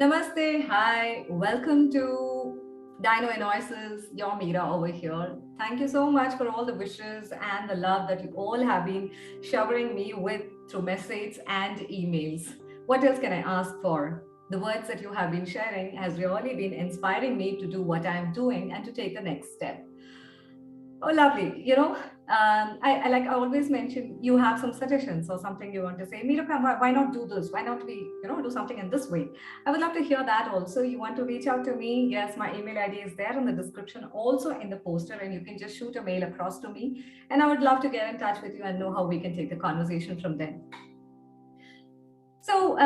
Namaste, hi, welcome to Dino Noises, your Meera over here. Thank you so much for all the wishes and the love that you all have been showering me with through messages and emails. What else can I ask for? The words that you have been sharing has really been inspiring me to do what I'm doing and to take the next step. Oh, lovely. I like I always mention you have some suggestions or something you want to say. Meetup, why not do this? Why not we, do something in this way? I would love to hear that also. You want to reach out to me? Yes, my email ID is there in the description, also in the poster, and you can just shoot a mail across to me. And I would love to get in touch with you and know how we can take the conversation from there. So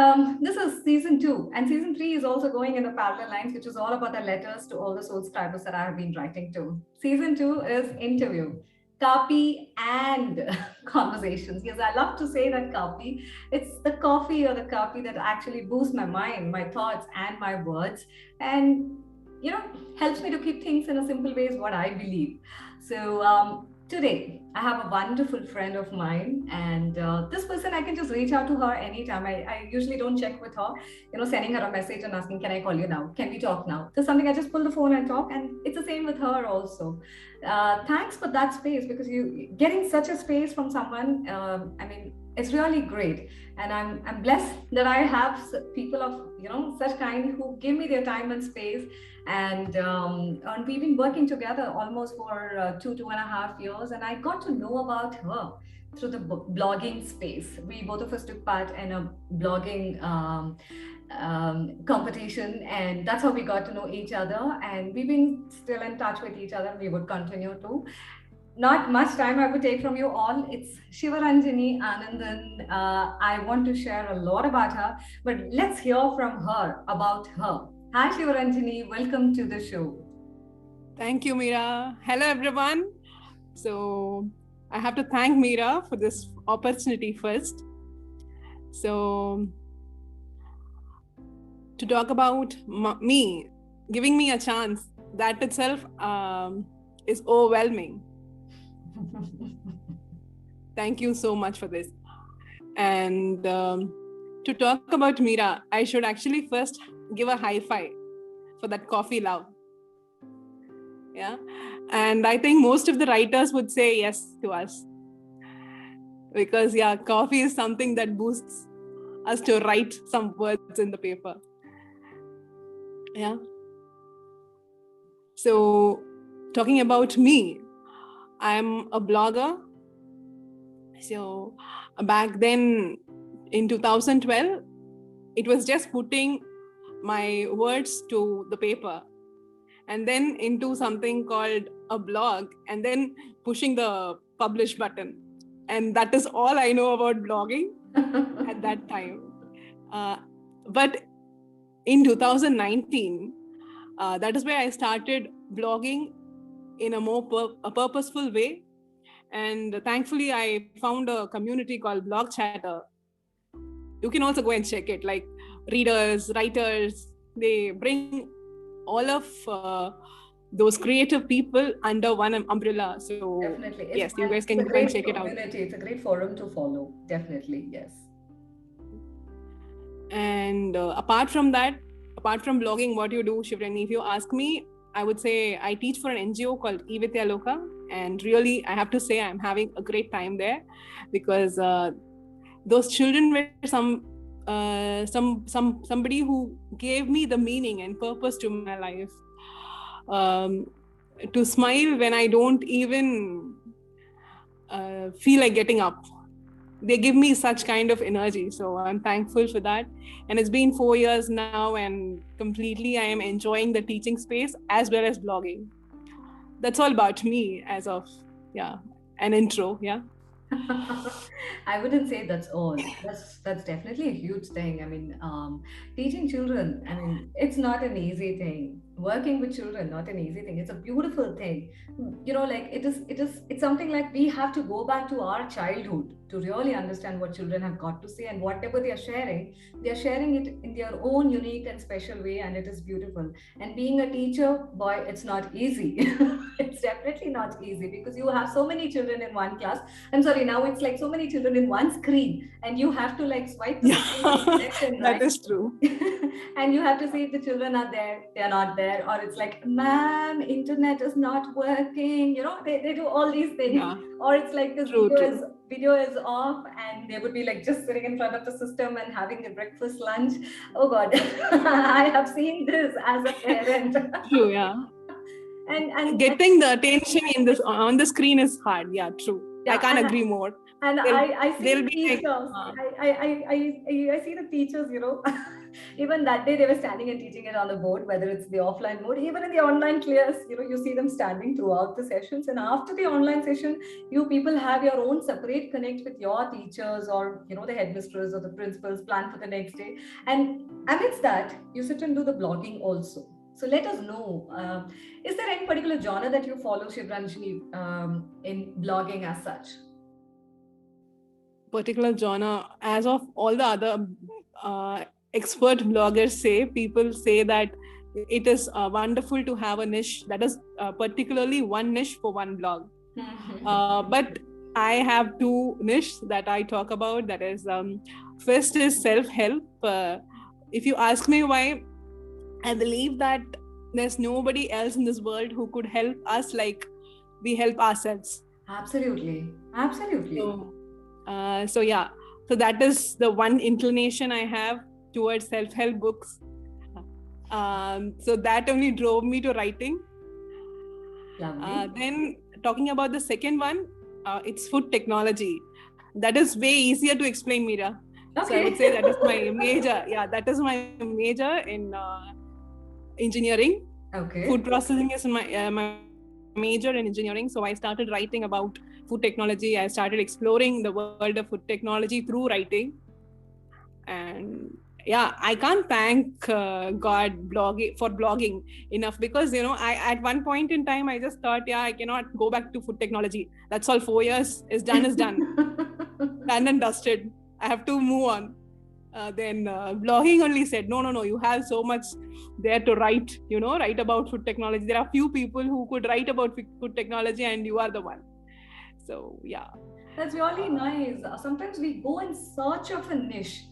this is season 2, and season 3 is also going in the parallel lines, which is all about the letters to all the soul subscribers that I have been writing to. Season 2 is interview, Kaapi and Conversations. Yes, I love to say that Kaapi. It's the coffee or the Kaapi that actually boosts my mind, my thoughts, and my words, and helps me to keep things in a simple way is what I believe. So today, I have a wonderful friend of mine, and this person I can just reach out to her anytime. I usually don't check with her, sending her a message and asking, "Can I call you now? Can we talk now?" There's something I just pull the phone and talk, and it's the same with her also. Thanks for that space because you getting such a space from someone. It's really great, and I'm blessed that I have people of such kind who give me their time and space and we've been working together almost for 2.5 years, and I got to know about her through the blogging space. We both of us took part in a blogging competition, and that's how we got to know each other, and we've been still in touch with each other. We would continue to. Not much time I would take from you all. It's Sivaranjini Anandan. I want to share a lot about her, but let's hear from her about her. Hi, Sivaranjini. Welcome to the show. Thank you, Meera. Hello, everyone. So I have to thank Meera for this opportunity first. So to talk about me, giving me a chance, that itself is overwhelming. Thank you so much for this. And to talk about Meera, I should actually first give a high five for that coffee love. Yeah. And I think most of the writers would say yes to us. Because coffee is something that boosts us to write some words in the paper. Yeah. So talking about me, I'm a blogger. So back then in 2012, it was just putting my words to the paper and then into something called a blog and then pushing the publish button. And that is all I know about blogging at that time. But in 2019, that is where I started blogging in a more purposeful way. And thankfully, I found a community called Blog Chatter. You can also go and check it, like readers, writers, they bring all of those creative people under one umbrella. So definitely. Yes, you guys can go and check it out. It's a great forum to follow. Definitely, yes. And apart from blogging, what you do, Shivrani, if you ask me, I would say I teach for an NGO called Evidya Loka, and really I have to say I'm having a great time there because those children were somebody who gave me the meaning and purpose to my life. To smile when I don't even feel like getting up. They give me such kind of energy. So I'm thankful for that. And it's been 4 years now, and completely I am enjoying the teaching space as well as blogging. That's all about me as of, an intro. Yeah. I wouldn't say that's all. That's definitely a huge thing. Teaching children, it's not an easy thing. Working with children, not an easy thing. It's a beautiful thing. Like it's something like we have to go back to our childhood to really understand what children have got to say, and whatever they are sharing it in their own unique and special way, and it is beautiful. And being a teacher, boy, it's not easy. It's definitely not easy because you have so many children in one class. I'm sorry, now it's like so many children in one screen, and you have to like swipe to the screen Yeah, left and that right. is true. And you have to see if the children are there, they're not there, or it's like, ma'am, internet is not working, they do all these things. Yeah, Or it's like this true, true. video is off, and they would be like just sitting in front of the system and having their breakfast lunch. Oh god. I have seen this as a parent. True, yeah. And Getting the attention in this on the screen is hard. Yeah, true. I yeah, can't agree more. and They'll I see they'll the be like, teachers. I see the teachers. Even that day they were standing and teaching it on the board, whether it's the offline mode, even in the online class. You see them standing throughout the sessions, and after the online session, you people have your own separate connect with your teachers, or the headmistress or the principals, plan for the next day. And amidst that, you sit and do the blogging also. So let us know. Is there any particular genre that you follow, Sivaranjini, in blogging as such? particular genre. As of all the other expert bloggers say, people say that it is wonderful to have a niche that is particularly one niche for one blog. But I have two niches that I talk about. That is, first is self-help. If you ask me why, I believe that there's nobody else in this world who could help us like we help ourselves. Absolutely. So yeah, so that is the one inclination I have towards self-help books. So that only drove me to writing. Then talking about the second one, it's food technology. That is way easier to explain, Meera. Okay. So I would say that is my major. Yeah, that is my major in engineering. Okay. Food processing is my major in engineering. So I started writing about food technology. I started exploring the world of food technology through writing. And yeah, I can't thank God for blogging enough, because I at one point in time I just thought, I cannot go back to food technology. That's all. 4 years is done, done and dusted. I have to move on. Then blogging only said, no, you have so much there to write, write about food technology. There are few people who could write about food technology, and you are the one. So yeah, that's really nice. Sometimes we go in search of a niche.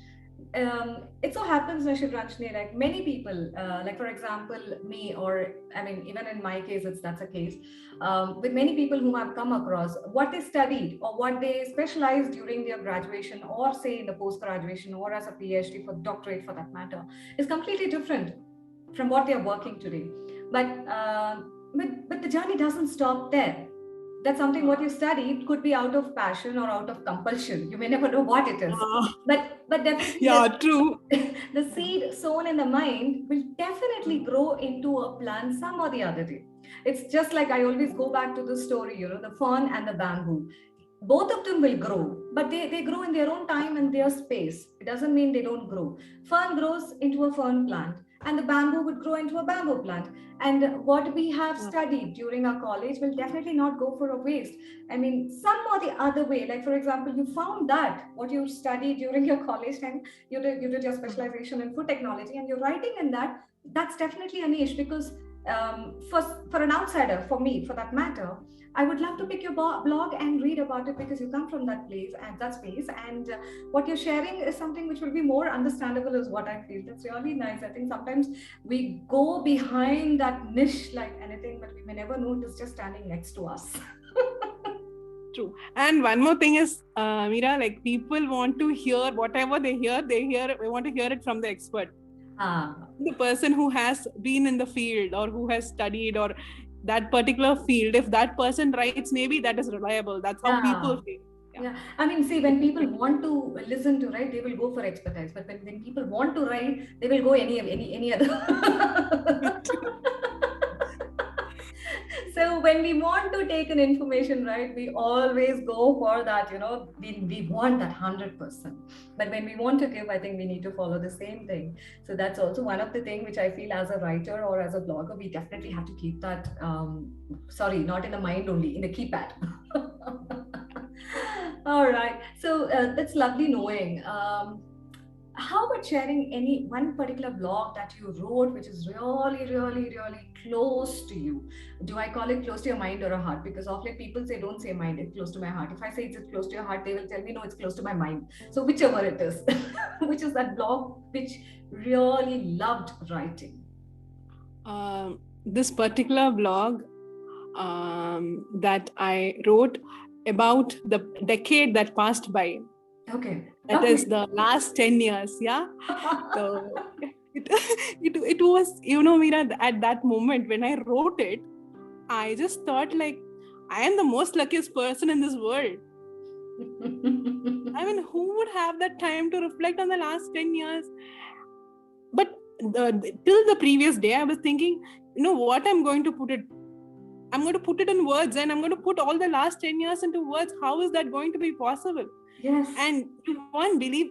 It so happens, Sivaranjini, like many people, like for example me, or I mean even in my case that's a case, with many people whom I've come across, what they studied or what they specialized during their graduation, or say in the post-graduation, or as a PhD for doctorate for that matter, is completely different from what they are working today. But the journey doesn't stop there. That's something what you studied could be out of passion or out of compulsion. You may never know what it is. But definitely, yeah, true. The seed sown in the mind will definitely grow into a plant some or the other day. It's just like I always go back to the story, the fern and the bamboo. Both of them will grow, but they grow in their own time and their space. It doesn't mean they don't grow. Fern grows into a fern plant, and the bamboo would grow into a bamboo plant. And what we have studied during our college will definitely not go for a waste. I mean, some or the other way, like for example, you found that what you studied during your college time, you did your specialization in food technology, and you're writing in that. That's definitely a niche, because for an outsider, for me, for that matter, I would love to pick your blog and read about it, because you come from that place and that space, and what you're sharing is something which will be more understandable, is what I feel. That's really nice. I think sometimes we go behind that niche like anything, but we may never know it is just standing next to us. True. And one more thing is, Meera, like people want to hear whatever they want to hear it from the expert. The person who has been in the field or who has studied or that particular field, if that person writes, maybe that is reliable. That's how people feel. Yeah. I mean, see, when people want to listen to write, they will go for expertise. But when people want to write, they will go any other. So when we want to take an information, right, we always go for that, we want that 100%. But when we want to give, I think we need to follow the same thing. So that's also one of the things which I feel as a writer or as a blogger, we definitely have to keep that, not in the mind only, in the keypad. All right. So that's lovely knowing. How about sharing any one particular blog that you wrote which is really, really, really close to you? Do I call it close to your mind or a heart? Because of late people say, don't say mind, it's close to my heart. If I say it's close to your heart, they will tell me, no, it's close to my mind. So whichever it is, which is that blog which really loved writing? This particular blog that I wrote about the decade that passed by. Okay. That is the last 10 years. Yeah. So it was, Mira, at that moment when I wrote it, I just thought like, I am the most luckiest person in this world. I mean, who would have that time to reflect on the last 10 years? But till the previous day, I was thinking, what I'm going to put it in words, and I'm going to put all the last 10 years into words. How is that going to be possible? Yes. And you won't believe,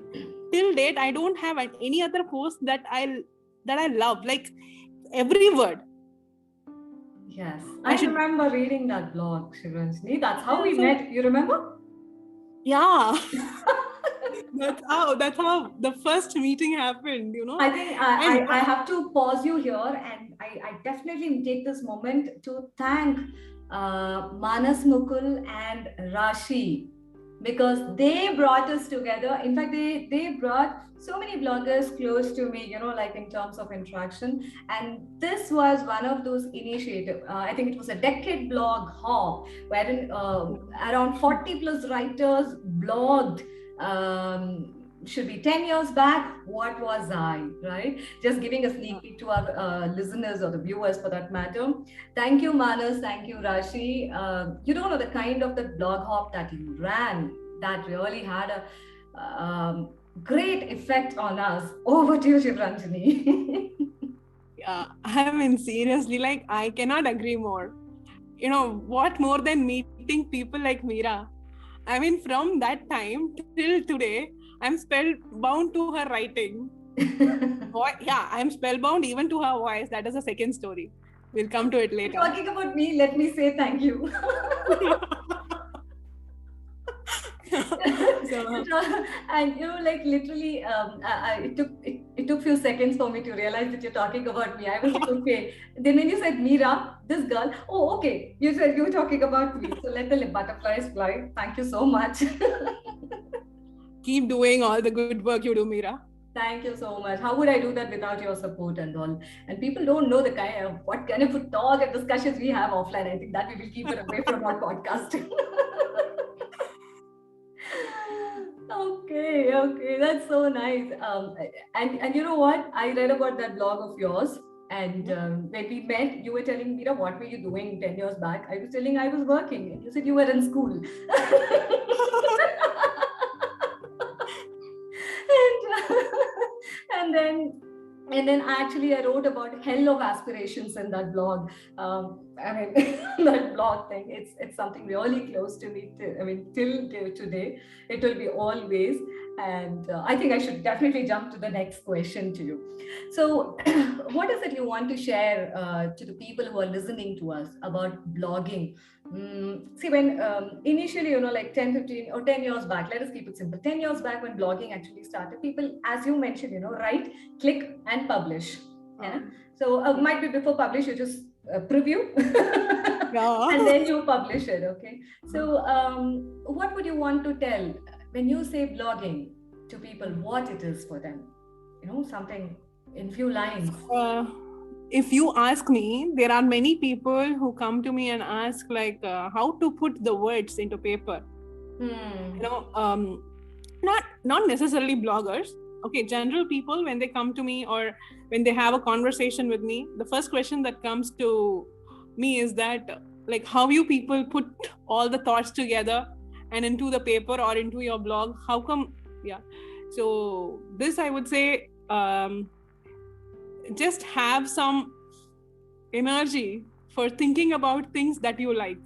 till date, I don't have any other post that I love, like every word. Yes. I remember reading that blog, Sivaranjini. That's how we met. You remember? Yeah. That's how the first meeting happened, I think I have to pause you here, and I definitely take this moment to thank Manas Mukul and Rashi, because they brought us together. In fact, they brought so many bloggers close to me, like in terms of interaction. And this was one of those initiatives. I think it was a decade blog hop, wherein around 40 plus writers blogged. Should be 10 years back, what was I, right? Just giving a sneak peek to our listeners or the viewers for that matter. Thank you, Manas. Thank you, Rashi. You don't know the kind of the blog hop that you ran that really had a great effect on us. Over to you, Sivaranjini. Yeah, I mean, seriously, like, I cannot agree more. What more than meeting people like Meera? I mean, from that time till today, I'm spellbound to her writing. Yeah, I'm spellbound even to her voice. That is a second story. We'll come to it later. Talking about me, let me say thank you. And like literally, it took few seconds for me to realize that you're talking about me. I was like, okay. Then when you said Meera, this girl, oh, okay, you said you were talking about me. So let the butterflies fly. Thank you so much. Keep doing all the good work you do, Meera. Thank you so much. How would I do that without your support and all? And people don't know what kind of talk and discussions we have offline. I think that we will keep it away from our podcast. Okay, that's so nice. And you know what? I read about that blog of yours. And when we met, you were telling me, what were you doing 10 years back? I was telling I was working. And you said you were in school. And then actually I wrote about hell of aspirations in that blog. I mean, that blog thing, it's something really close to me. Till today, it will be always. And I think I should definitely jump to the next question to you. So what is it you want to share to the people who are listening to us about blogging? See, when initially, like 10, 15 or 10 years back, let us keep it simple. 10 years back when blogging actually started, people, as you mentioned, write, click and publish. Yeah. So might be before publish, you just preview and then you publish it. Okay. So what would you want to tell when you say blogging to people, what it is for them? Something in few lines. If you ask me, there are many people who come to me and ask like how to put the words into paper. Not necessarily bloggers. Okay, general people, when they come to me or when they have a conversation with me, the first question that comes to me is that, like, how you people put all the thoughts together and into the paper or into your blog? How come? Yeah. So this, I would say, just have some energy for thinking about things that you like.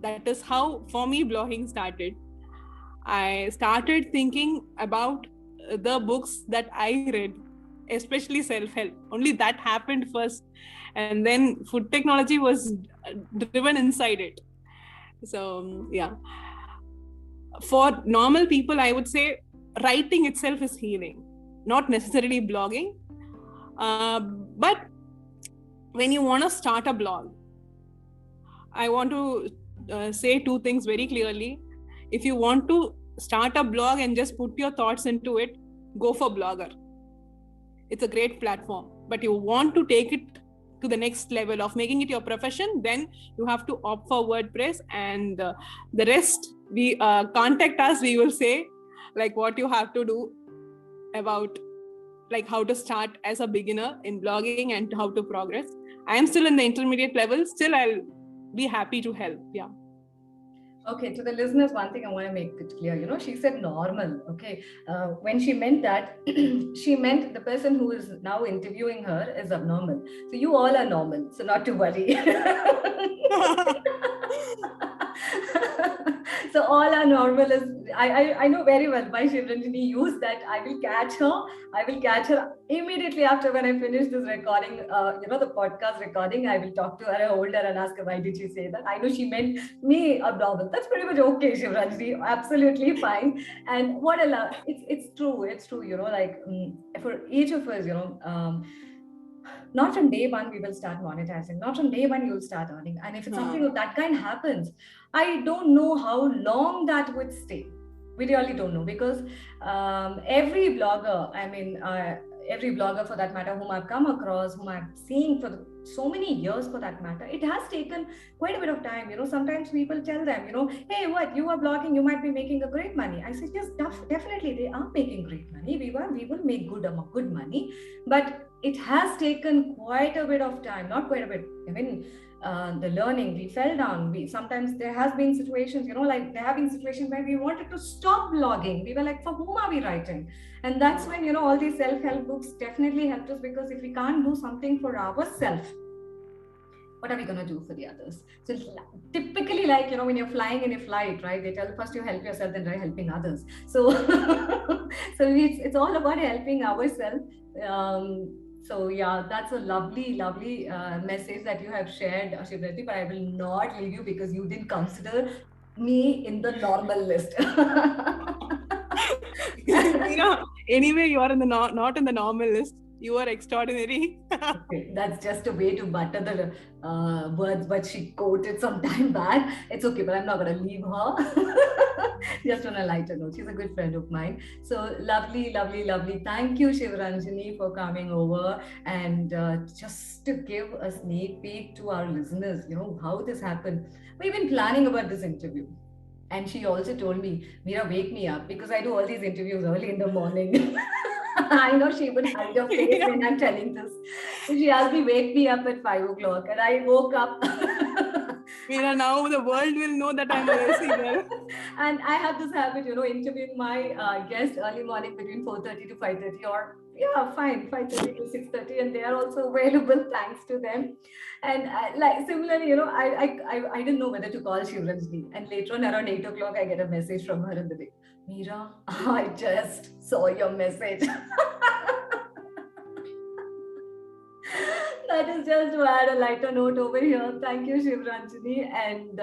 That is how, for me, blogging started. I started thinking about the books that I read, especially self-help. Only that happened first. And then food technology was driven inside it. So, yeah. for normal people, I would say writing itself is healing, not necessarily blogging. But when you want to start a blog, I want to say two things very clearly. If you want to start a blog and just put your thoughts into it, go for Blogger. It's a great platform. But you want to take it to the next level of making it your profession, then you have to opt for WordPress, and the rest, we contact us. We will say like what you have to do about like how to start as a beginner in blogging and how to progress. I am still in the intermediate level. Still, I'll be happy to help. Yeah. Okay, to the listeners, one thing I want to make it clear. She said normal. Okay, when she meant that, she meant the person who is now interviewing her is abnormal. So you all are normal, so not to worry. So all are normal. I know very well why Sivaranjini used that. I will catch her immediately after when I finish this recording. The podcast recording. I will talk to her, hold her, and ask her why did she say that. I know she meant me abnormal. That's pretty much okay, Sivaranjini. Absolutely fine. And what it's true. It's true. For each of us, not from day one we will start monetizing. Not from day one you'll start earning. And if it's something of that kind happens, I don't know how long that would stay. We really don't know, because every blogger, for that matter, whom I've come across, whom I've seen for so many years for that matter, it has taken quite a bit of time. Sometimes people tell them, hey, what, you are blogging, you might be making a great money. I said, yes, definitely they are making great money. We will make good money, but it has taken quite a bit of time, not quite a bit, even the learning, we fell down. Sometimes there has been situations, there have been situations where we wanted to stop blogging. We were like, for whom are we writing? And that's when, all these self-help books definitely helped us, because if we can't do something for ourselves, what are we going to do for the others? So typically, like, when you're flying in a flight, right, they tell first you help yourself, then try helping others. So, so it's all about helping ourselves. So yeah, that's a lovely message that you have shared, Sivaranjini, but I will not leave you because you didn't consider me in the normal list. Anyway, you are in the not in the normal list. You are extraordinary. Okay, that's just a way to butter the words, but she quoted some time back. It's okay, but I'm not going to leave her. Just on a lighter note, she's a good friend of mine. So lovely. Thank you, Sivaranjini, for coming over and just to give a sneak peek to our listeners, how this happened. We've been planning about this interview. And she also told me, Meera, wake me up, because I do all these interviews early in the morning. I know she would hide her face when I'm telling this. So she asked me, wake me up at 5 o'clock. And I woke up. Meera, now the world will know that I'm a Resi girl. And I have this habit, interviewing my guests early morning between 4:30 to 5:30, or 5:30 to 6:30, and they are also available thanks to them. And like similarly, I didn't know whether to call Sivaranjini, and later on around 8 o'clock, I get a message from her in the day. Meera, I just saw your message. That is just to add a lighter note over here. Thank you, Sivaranjini. And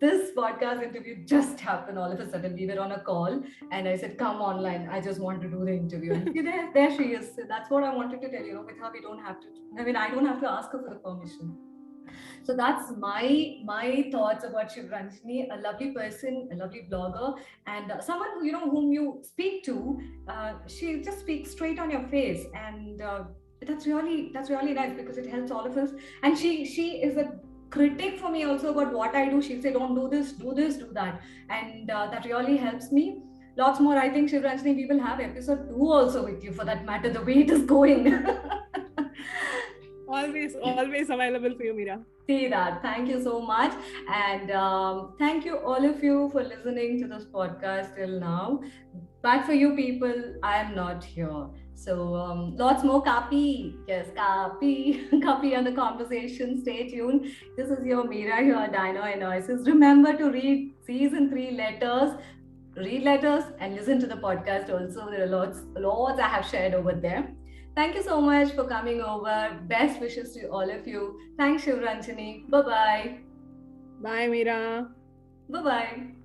this podcast interview just happened all of a sudden. We were on a call and I said, come online. I just want to do the interview. And there she is. So that's what I wanted to tell you. With her, we don't have to, I don't have to ask her for the permission. So that's my thoughts about Sivaranjini, a lovely person, a lovely blogger, and someone who, whom you speak to. She just speaks straight on your face, and that's really nice, because it helps all of us. And she is a critic for me also about what I do. She'll say, don't do this, do that, and that really helps me. Lots more. I think, Sivaranjini, we will have episode 2 also with you, for that matter, the way it is going. Always available for you, Meera. See that. Thank you so much. And thank you all of you for listening to this podcast till now. But for you people, I am not here. So lots more Kaapi. Yes, Kaapi and the Conversations. Stay tuned. This is your Meera here, Dino and Noises. Remember to read season 3 letters. Read letters and listen to the podcast also. There are lots I have shared over there. Thank you so much for coming over. Best wishes to all of you. Thanks, Sivaranjini. Bye-bye. Bye, Meera. Bye-bye.